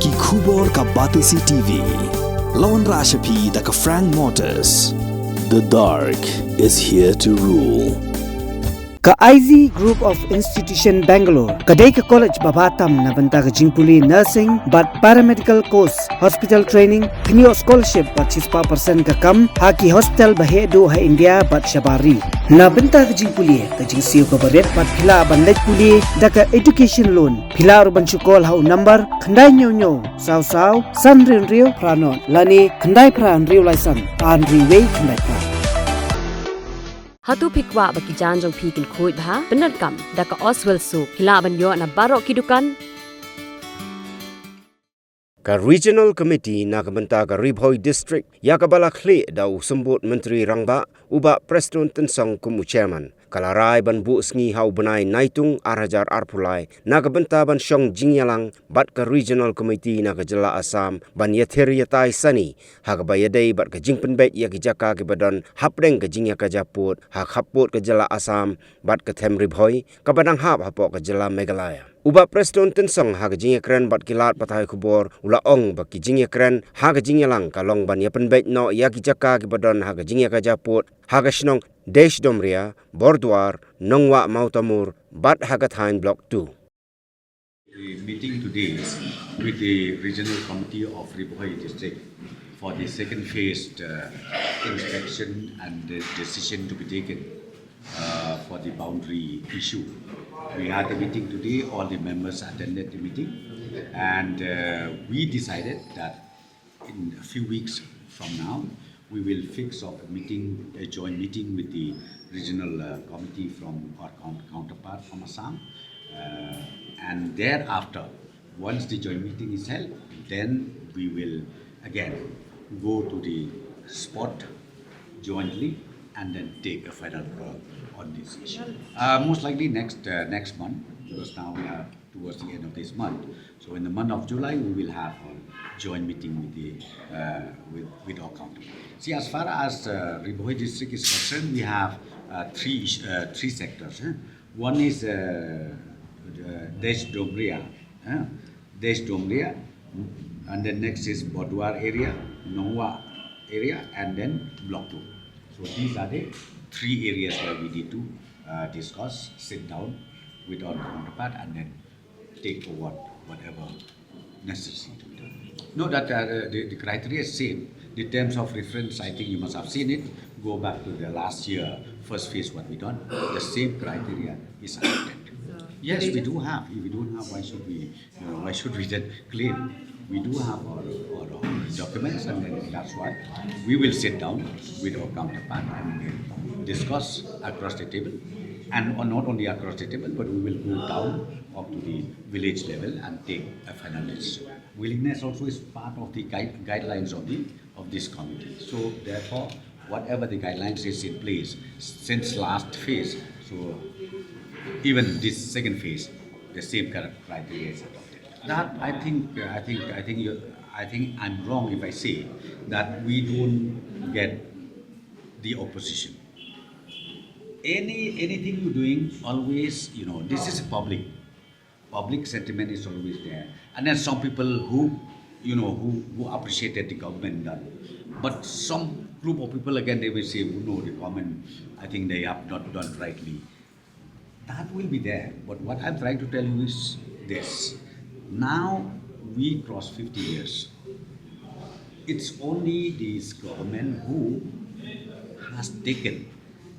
Ki khubor ka Batisi TV. Lawan Rashapi da ka Frank Motors. The dark is here to rule. Ka IZ Group of Institution Bangalore, kadai ka college babatam na banta ka jingpuli nursing but paramedical course, hospital training, kniyo scholarship but 6% ka kam, haki hospital bahedo ha India but shabari. Na banta ka jingpuli ka jingsiyo ka baret but pila ban lej puli da ka education loan. Pila urban chukol ha number khandai nyo saw san rio pranon lani khandai pran rio license an riway khandai pra. Hatu pikwa baki janjong pikin kuit bha benar kam daka Oswell su hila banyo na barok kidukan ka Regional Committee na kabanta ka Ribhoi District yakabala khle daw sumbut Menteri Rangba uba Preston Tensong kumu chairman kalarai ban bu sngi hau banai Naitung Arhajar Arpulai na kabanta ban Shong Jingïalang bat ka Regional Committee na kajala Assam ban yatheriatai sani hagabayadai bat ka Ïapynbeit yakijaka ke badan hapdeng ka jingya ka japut haput ka jala Assam bat ka them Ribhoi ka badang hap hapok ka jala Meghalaya uba Preston Tensong ha ka Jingïakren bat kilat patai kubor ula ong baki Jingïakren ha ka Jingïalang kalong ban Ïapynbeit no yakijaka ke badan ha ka jingya ka japut ha ka Shong Desh Domria, Bordwar, Nongwa Mautamur, Bat Hagathain Block 2. The meeting today is with the Regional Committee of Ribhoi District for the second phase inspection and the decision to be taken for the boundary issue. We had a meeting today, all the members attended the meeting, and we decided that in a few weeks from now, we will fix a joint meeting with the regional committee from our counterpart from Assam. And thereafter, once the joint meeting is held, then we will again go to the spot jointly and then take a final call on this issue. Most likely next month, because now we are towards the end of this month. So in the month of July, we will have a joint meeting with our counterpart. See, as far as Ribhoi district is concerned, we have three sectors. One is Desh Domria, and then next is Bordwar area, Nongwa area, and then Block 2. So these are the three areas where we need to discuss, sit down with our counterpart, and then take forward whatever necessary to be done. No, that the criteria is same. The terms of reference, I think you must have seen it. Go back to the last year, first phase what we done. The same criteria is adopted. Yes, we do have. If we don't have, why should we then claim? We do have our documents, and then that's why we will sit down with our counterpart and discuss across the table. And not only across the table, but we will go down up to the village level and take a final decision. Willingness also is part of the guidelines of this committee. So therefore, whatever the guidelines is in place since last phase, so even this second phase, the same criteria is adopted. That I think I'm wrong if I say that we don't get the opposition. Anything you're doing, always, this is public sentiment is always there. And then some people who appreciated the government done. But some group of people again, they will say, no, the government, I think they have not done rightly. That will be there. But what I'm trying to tell you is this. Now we cross 50 years. It's only this government who has taken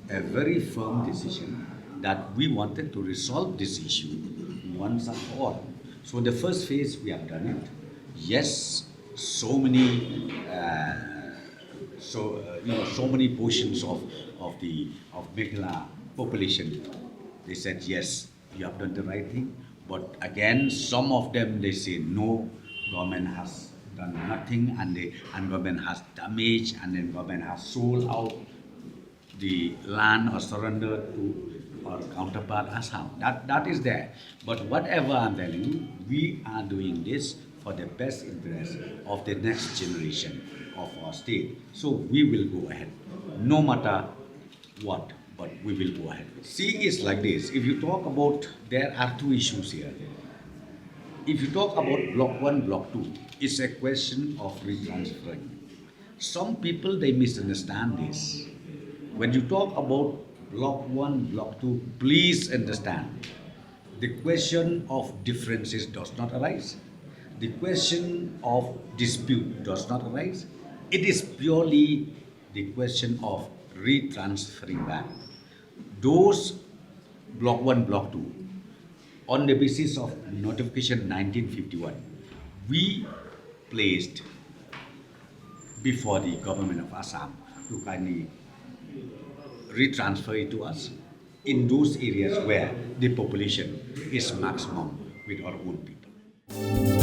a very firm decision that we wanted to resolve this issue once and for all. So the first phase we have done it. Yes, so many portions of Megh population, they said yes, you have done the right thing. But again, some of them they say no, government has done nothing, and government has damaged, and then government has sold out the land or surrendered to our counterpart Assam. That is there. But whatever I'm telling you, we are doing this for the best interest of the next generation of our state. So we will go ahead, no matter what, but we will go ahead. See, it's like this. If you talk about, there are two issues here. if you talk about block 1, block 2, it's a question of retransferring. Some people, they misunderstand this. When you talk about block 1, block 2, please understand, the question of differences does not arise. The question of dispute does not arise. It is purely the question of retransferring back. Those block 1, block 2, on the basis of notification 1951, we placed before the government of Assam to kindly retransfer it to us in those areas where the population is maximum with our own people.